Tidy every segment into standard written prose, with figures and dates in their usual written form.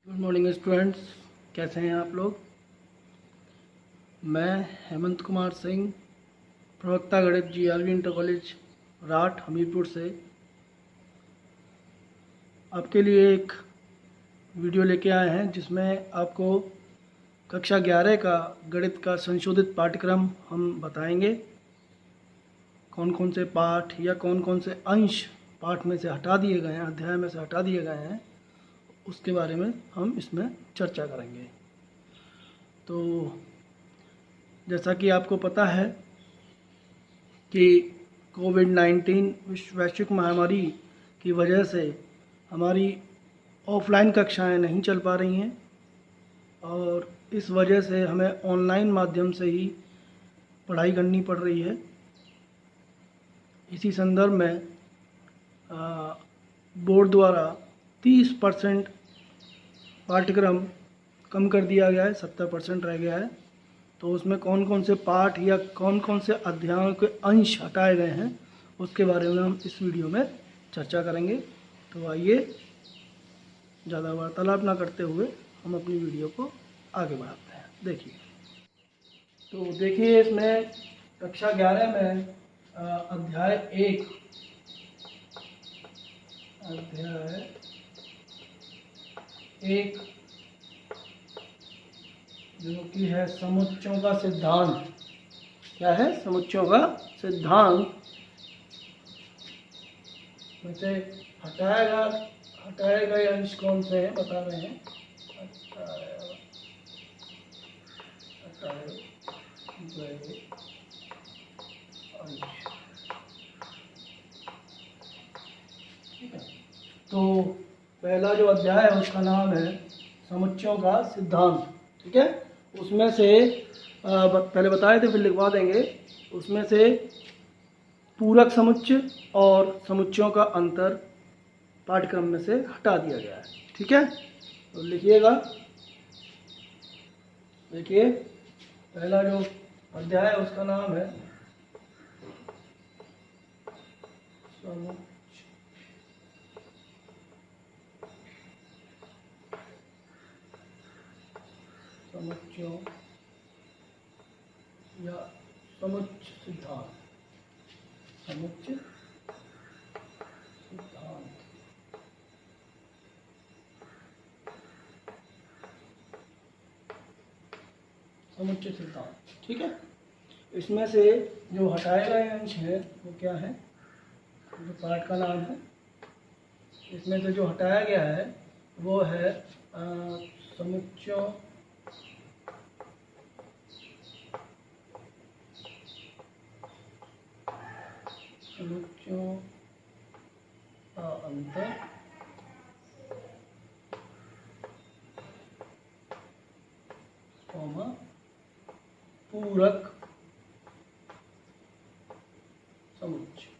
Good morning students, कैसे हैं आप लोग। मैं हेमंत कुमार सिंह, प्रवक्ता गणित GRV इंटर कॉलेज राठ हमीरपुर से आपके लिए एक वीडियो लेके आए हैं जिसमें आपको कक्षा 11 का गणित का संशोधित पाठ्यक्रम हम बताएंगे। कौन कौन से पाठ या कौन कौन से अंश पाठ में से हटा दिए गए हैं, अध्याय में से हटा दिए गए हैं, उसके बारे में हम इसमें चर्चा करेंगे। तो जैसा कि आपको पता है कि कोविड-19 वैश्विक महामारी की वजह से हमारी ऑफलाइन कक्षाएं नहीं चल पा रही हैं और इस वजह से हमें ऑनलाइन माध्यम से ही पढ़ाई करनी पड़ रही है। इसी संदर्भ में बोर्ड द्वारा 30% पाठ्यक्रम कम कर दिया गया है, 70% रह गया है। तो उसमें कौन कौन से पाठ या कौन कौन से अध्यायों के अंश हटाए गए हैं उसके बारे में हम इस वीडियो में चर्चा करेंगे। तो आइए ज़्यादा वार्तालाप ना करते हुए हम अपनी वीडियो को आगे बढ़ाते हैं। देखिए इसमें कक्षा 11 में अध्याय 1 जो कि है समुच्चयों का सिद्धांत। क्या है? समुच्चयों का सिद्धांत में से हटाए गए अंश कौन से हैं बता रहे हैं। हटाए गए अंश, ठीक है। तो पहला जो अध्याय है उसका नाम है समुच्चयों का सिद्धांत, ठीक है। उसमें से पहले बताए थे, फिर लिखवा देंगे। उसमें से पूरक समुच्चय और समुच्चयों का अंतर पाठ्यक्रम में से हटा दिया गया है, ठीक है। तो लिखिएगा। देखिए पहला जो अध्याय है उसका नाम है समुच्चयों या समुच्चय सिद्धांत। समुच्चय सिद्धांत, समुच्चय सिद्धांत, ठीक है। इसमें से जो हटाए गए अंश हैं वो क्या है, जो पाठ का नाम है, इसमें से जो हटाया गया है वो है समुच्चयों का अंतर पूरक समुच्चय।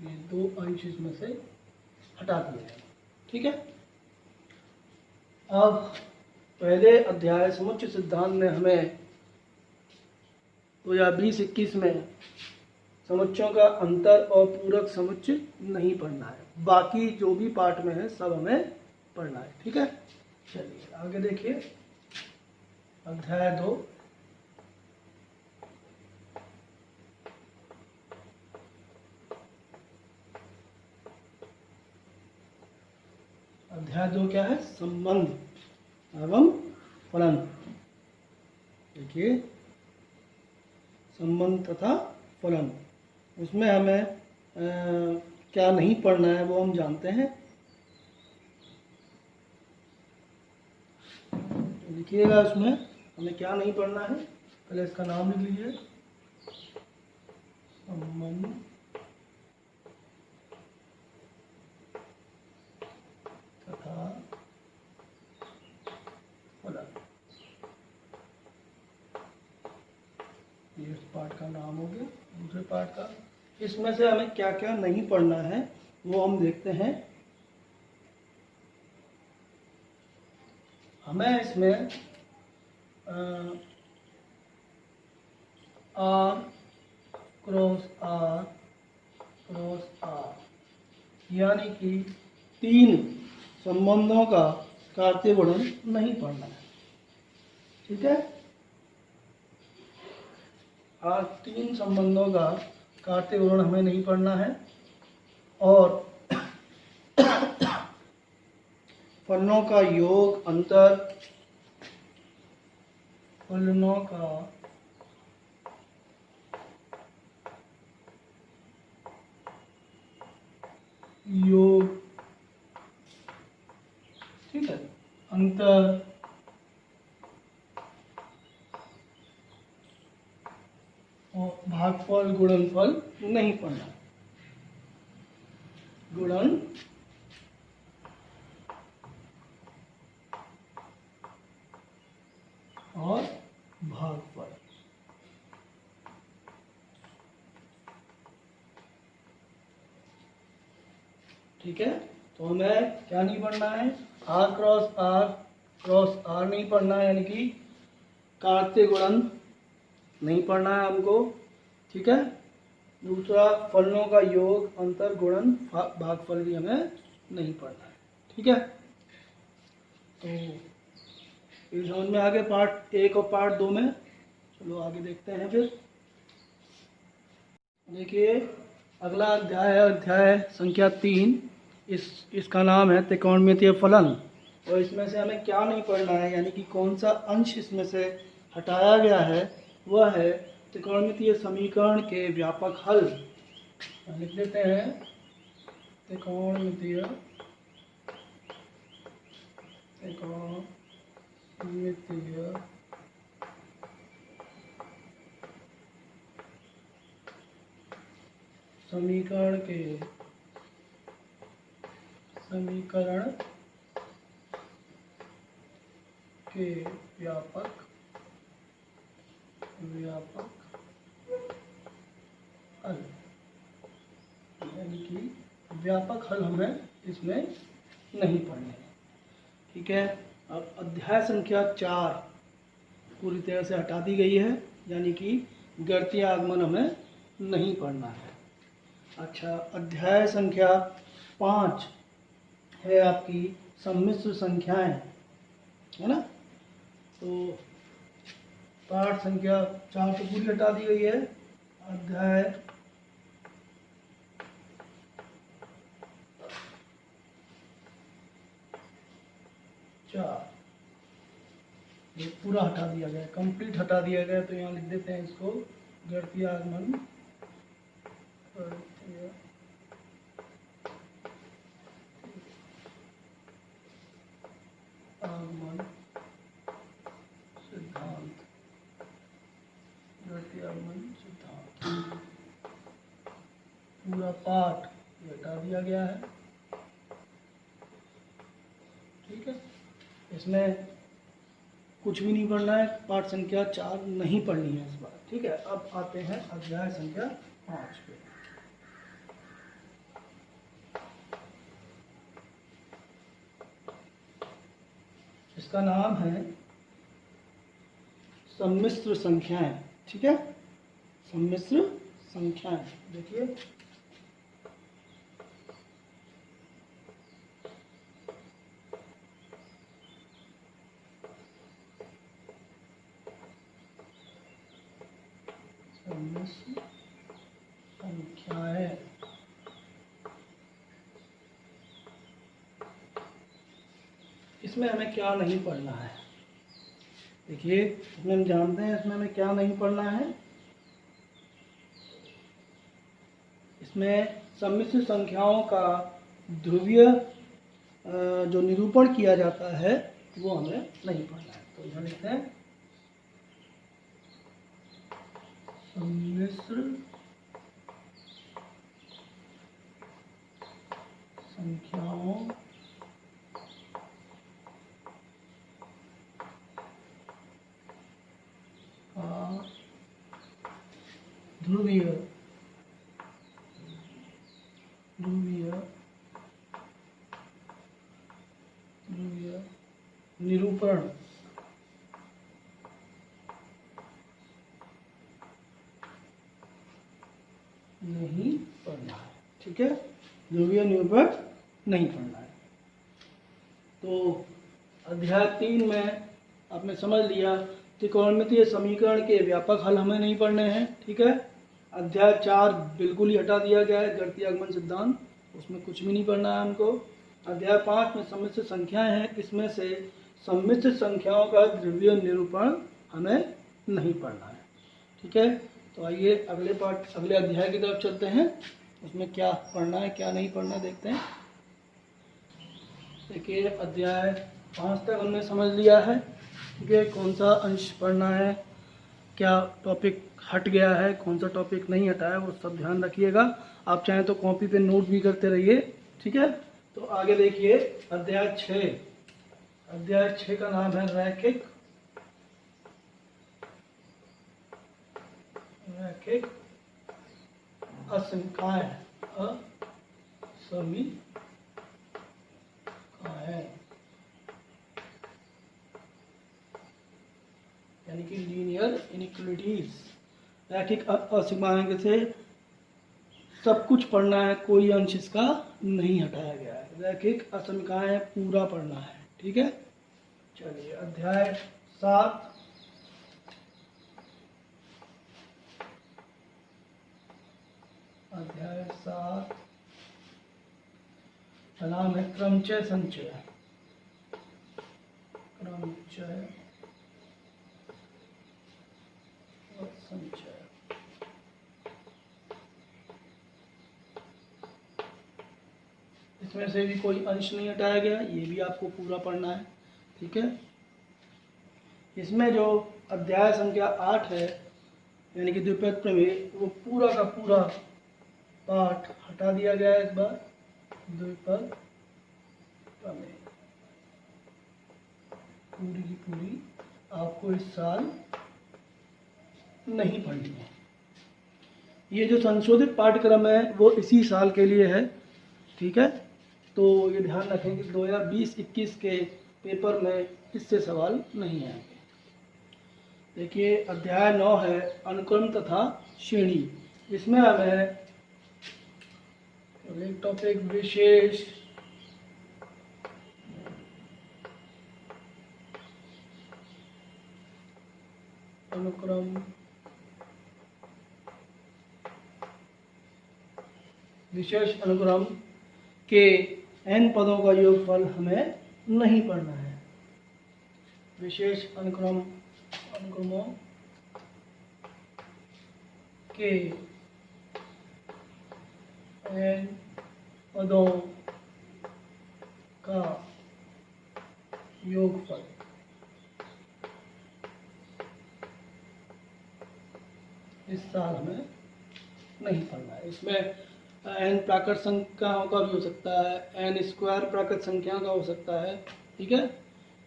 ये दो अंश इसमें से हटा दिए हैं, ठीक है। अब पहले अध्याय समुच्चय सिद्धांत में हमें 2020-21 में समुच्चयों का अंतर और पूरक समुच्चय नहीं पढ़ना है। बाकी जो भी पाठ में है सब हमें पढ़ना है, ठीक है। चलिए आगे देखिए अध्याय 2। अध्याय 2 क्या है? संबंध एवं फलन। देखिए संबंध तथा फलन, उसमें हमें क्या नहीं पढ़ना है वो हम जानते हैं। लिखिएगा उसमें हमें क्या नहीं पढ़ना है। पहले इसका नाम लिख लीजिए, संबंध तथा फलन। ये इस पाठ का नाम हो गया। दूसरे पाठ का, इसमें से हमें क्या क्या नहीं पढ़ना है वो हम देखते हैं। हमें इसमें R cross R cross R, यानी कि 3 संबंधों का कार्तीय गुणन नहीं पढ़ना है। ठीक है, आज 3 संबंधों का कार्तीय गुणन हमें नहीं पढ़ना है। और फलनों का योग, अंतर, फलनों का योग, ठीक है, अंतर और भागफल, गुणनफल नहीं पढ़ना। गुणन और भागफल, ठीक है। तो हमें क्या नहीं पढ़ना है, आर क्रॉस आर नहीं पढ़ना है, यानी कि कार्तीय गुणन नहीं पढ़ना है हमको। ठीक है, दूसरा फलनों का योग, अंतर, गुणन, भागफल भी हमें नहीं पढ़ना है। ठीक है, तो ये समझ में आगे पार्ट 1 और पार्ट 2 में। चलो आगे देखते हैं। फिर देखिए, अगला अध्याय है अध्याय संख्या 3। इसका नाम है त्रिकोणमितीय फलन। और इसमें से हमें क्या नहीं पढ़ना है, यानी कि कौन सा अंश इसमें से हटाया गया है, वह है त्रिकोणमितीय समीकरण के व्यापक हल। लिख देते हैं, त्रिकोणमितीय समीकरण के व्यापक हल, यानी कि व्यापक हल हमें इसमें नहीं पढ़ने हैं। ठीक है, अब अध्याय संख्या 4 पूरी तरह से हटा दी गई है, यानी कि गणितीय आगमन हमें नहीं पढ़ना है। अच्छा, अध्याय संख्या 5 है आपकी सम्मिश्र संख्याएं, है ना। तो पाठ संख्या 4 तो पूरी हटा दी गई है। अध्याय ये पूरा हटा दिया गया, कंप्लीट हटा दिया गया। तो यहाँ लिख देते हैं इसको, गणितीय आगमन सिद्धांत, गणितीय आगमन सिद्धांत, पूरा पाठ हटा दिया गया है। ठीक है, इसमें कुछ भी नहीं पढ़ना है, पाठ संख्या 4 नहीं पढ़नी है इस बार। ठीक है, अब आते हैं अध्याय संख्या 5 पे। इसका नाम है सम्मिश्र संख्याएं। ठीक है, सम्मिश्र संख्याएं। देखिए, सम्मिश्र संख्याएं, इसमें हमें क्या नहीं पढ़ना है। देखिए, इसमें हम जानते हैं इसमें हमें क्या नहीं पढ़ना है। इसमें सम्मिश्र संख्याओं का ध्रुवीय जो निरूपण किया जाता है वो हमें नहीं पढ़ना है। तो यहाँ लिखते हैं, सम्मिश्र संख्याओं का ध्रुवीय निरूपण नहीं पढ़ना है। ठीक है, ध्रुवीय निरूपण नहीं पढ़ना है। तो अध्याय 3 में आपने समझ लिया त्रिकोणमितीय समीकरण के व्यापक हल हमें नहीं पढ़ने हैं। ठीक है, अध्याय 4 बिल्कुल ही हटा दिया गया है, गणितीय आगमन सिद्धांत, उसमें कुछ भी नहीं पढ़ना है हमको। अध्याय 5 में सम्मिश्र संख्याएं हैं, इसमें से सम्मिश्र संख्याओं का ध्रुवीय निरूपण हमें नहीं पढ़ना है। ठीक है, तो आइए अगले अध्याय की तरफ चलते हैं, उसमें क्या पढ़ना है क्या नहीं पढ़ना देखते हैं। देखिए अध्याय 5 तक हमने समझ लिया है। ठीक है, कौन सा अंश पढ़ना है, क्या टॉपिक हट गया है, कौन सा टॉपिक नहीं हटा है, वो सब ध्यान रखिएगा। आप चाहें तो कॉपी पे नोट भी करते रहिए। ठीक है, तो आगे देखिए अध्याय 6 का नाम है रैखिक असंख्याएं। यानी कि लीनियर इनइक्वालिटीज। रैखिक असंख्याएं से सब कुछ पढ़ना है, कोई अंश इसका नहीं हटाया गया है। रैखिक असंख्याएं पूरा पढ़ना है। ठीक है, चलिए अध्याय 7 का नाम है क्रमचय संचय। क्रमचय और संचय। इसमें से भी कोई अंश नहीं हटाया गया, ये भी आपको पूरा पढ़ना है। ठीक है, इसमें जो अध्याय संख्या 8 है यानी कि द्विपद प्रमेय, वो पूरा का पूरा पाठ हटा दिया गया है इस बार। द्विपद प्रमेय पूरी की पूरी आपको इस साल नहीं पढ़नी है। ये जो संशोधित पाठ्यक्रम है वो इसी साल के लिए है। ठीक है, तो ये ध्यान रखें कि 2020-21 के पेपर में इससे सवाल नहीं आएंगे। देखिए अध्याय 9 है अनुक्रम तथा श्रेणी। इसमें हमें एक टॉपिक विशेष अनुक्रम के n पदों का योगफल हमें नहीं पढ़ना है। विशेष अनुक्रमों के n पदों का योगफल इस साल हमें नहीं पढ़ना है। इसमें n प्राकृत संख्याओं का भी हो सकता है, n स्क्वायर प्राकृत संख्या का हो सकता है। ठीक है,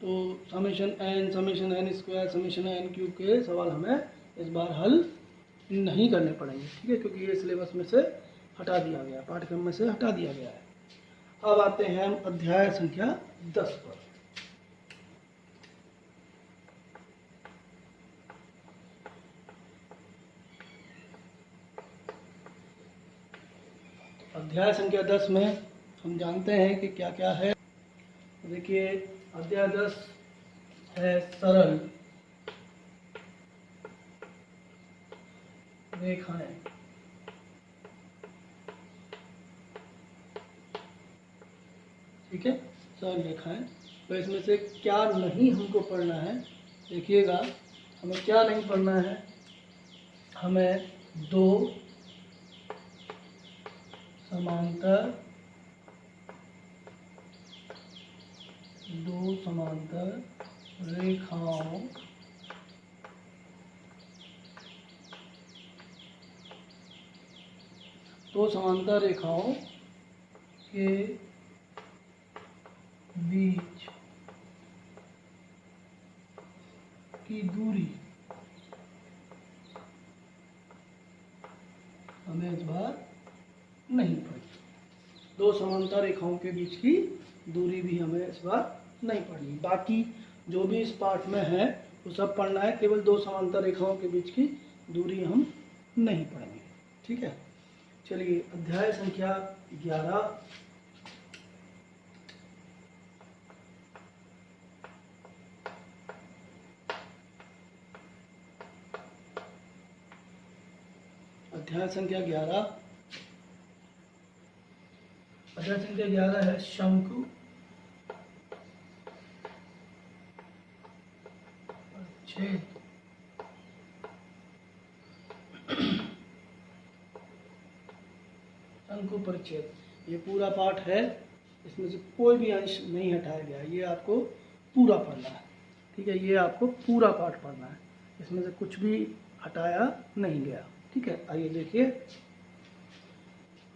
तो summation n square n cube के सवाल हमें इस बार हल नहीं करने पड़ेंगे। ठीक है, क्योंकि ये सिलेबस में से हटा दिया गया, पाठ्यक्रम में से हटा दिया गया है। अब आते हैं हम अध्याय संख्या 10 पर। अध्याय संख्या 10 में हम जानते हैं कि क्या क्या है। देखिए अध्याय 10 है सरल रेखाएं। ठीक है, सरल रेखाएं। तो इसमें से क्या नहीं हमको पढ़ना है, देखिएगा हमें क्या नहीं पढ़ना है। हमें दो समांतर रेखाओं के बीच की दूरी हमें इस बार नहीं पढ़ी। दो समांतर रेखाओं के बीच की दूरी भी हमें इस बार नहीं पढ़नी। बाकी जो भी इस पाठ में है वो सब पढ़ना है, केवल दो समांतर रेखाओं के बीच की दूरी हम नहीं पढ़ेंगे। ठीक है, चलिए अध्याय संख्या 11। अध्याय संख्या 11। अध्याय संख्या 11 है शंकु छेद। शंकु परिच्छेद ये पूरा पाठ है, इसमें से कोई भी अंश नहीं हटाया गया। ये आपको पूरा पढ़ना है, ठीक है। ये आपको पूरा पाठ पढ़ना है, इसमें से कुछ भी हटाया नहीं गया, ठीक है। आइए देखिए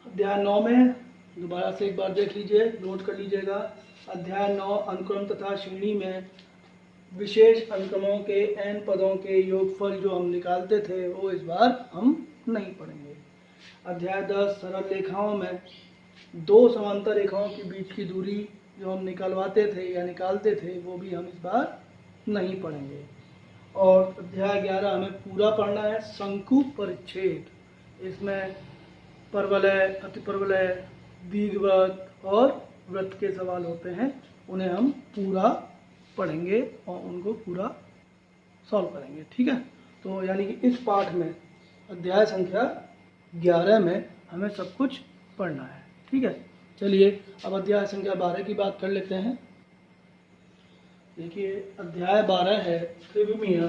अध्याय 9 में दोबारा से एक बार देख लीजिए, नोट कर लीजिएगा। अध्याय 9 अनुक्रम तथा श्रेणी में विशेष अनुक्रमों के n पदों के योगफल जो हम निकालते थे वो इस बार हम नहीं पढ़ेंगे। अध्याय 10 सरल रेखाओं में दो समांतर रेखाओं के बीच की दूरी जो हम निकलवाते थे या निकालते थे वो भी हम इस बार नहीं पढ़ेंगे। और अध्याय 11 हमें पूरा पढ़ना है, शंकु परिच्छेद। इसमें परवलय, अतिपरवलय, दीर्घवृत्त और वृत्त के सवाल होते हैं, उन्हें हम पूरा पढ़ेंगे और उनको पूरा सॉल्व करेंगे, ठीक है। तो यानी कि इस पाठ में अध्याय संख्या 11 में हमें सब कुछ पढ़ना है, ठीक है। चलिए अब अध्याय संख्या 12 की बात कर लेते हैं। देखिए अध्याय 12 है त्रिविमीय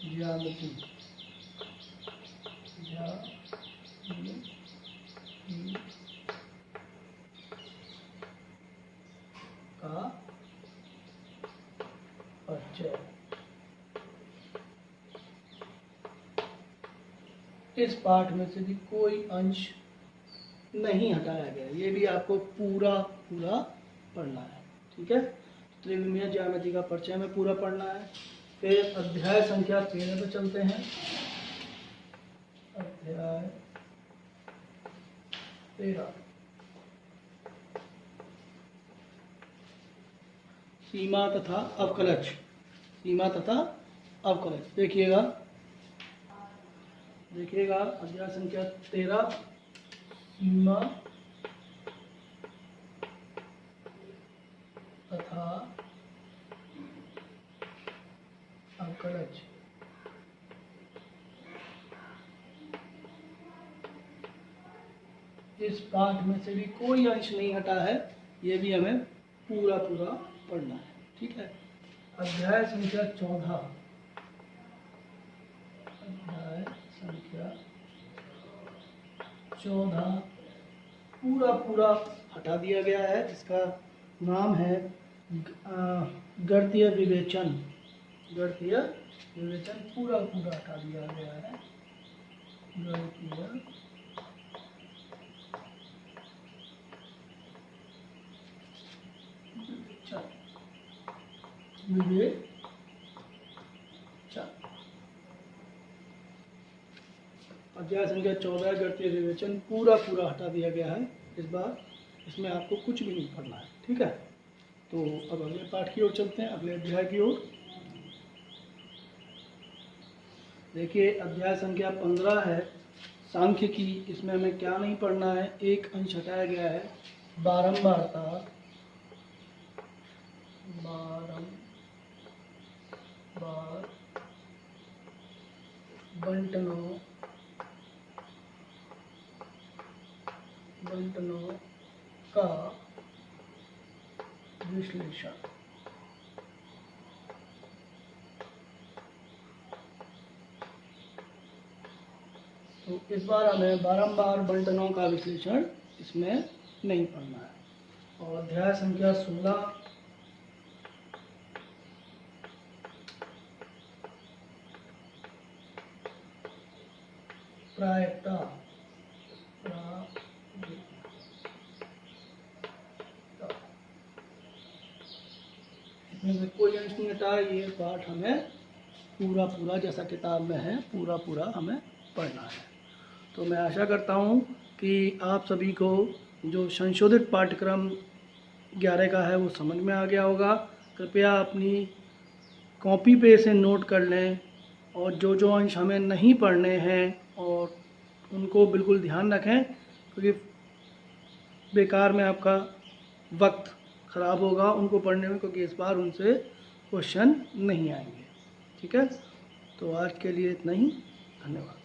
ज्यामिति का परिचय। इस पाठ में से भी कोई अंश नहीं हटाया गया, ये भी आपको पूरा पूरा पढ़ना है, ठीक है। त्रिविमीय ज्यामिति का परिचय में पूरा पढ़ना है। फिर अध्याय संख्या 13 पे चलते हैं। अध्याय 13 सीमा तथा अवकलज। सीमा तथा अवकलज देखिएगा अध्याय संख्या 13 सीमा तथा अवकलज। इस पाठ में से भी कोई अंश नहीं हटा है, ये भी हमें पूरा पूरा पढ़ना है, ठीक है। अध्याय संख्या 14। अध्याय संख्या 14 पूरा पूरा हटा दिया गया है, जिसका नाम है गणितीय विवेचन। गणितीय विवेचन पूरा पूरा हटा दिया गया है। गणितीय विवेचन अध्याय संख्या 14 गणितीय विवेचन पूरा पूरा हटा दिया गया है। इस बार इसमें आपको कुछ भी नहीं पढ़ना है, ठीक है। तो अब अगले पाठ की ओर चलते हैं, अगले अध्याय की ओर। देखिए अध्याय संख्या 15 है सांख्यिकी। इसमें हमें क्या नहीं पढ़ना है, एक अंश हटाया गया है, बारंबारता। बार बंटनों का विश्लेषण। तो इस बार हमें बारंबार बंटनों का विश्लेषण इसमें नहीं पढ़ना है। और अध्याय संख्या 16 प्रायिकता। इसमें से कोई अंश नहीं हटा, ये पाठ हमें पूरा पूरा जैसा किताब में है पूरा पूरा हमें पढ़ना है। तो मैं आशा करता हूँ कि आप सभी को जो संशोधित पाठ्यक्रम 11 का है वो समझ में आ गया होगा। कृपया अपनी कॉपी पे इसे नोट कर लें और जो जो अंश हमें नहीं पढ़ने हैं और उनको बिल्कुल ध्यान रखें, क्योंकि बेकार में आपका वक्त ख़राब होगा उनको पढ़ने में, क्योंकि इस बार उनसे क्वेश्चन नहीं आएंगे। ठीक है, तो आज के लिए इतना ही। धन्यवाद।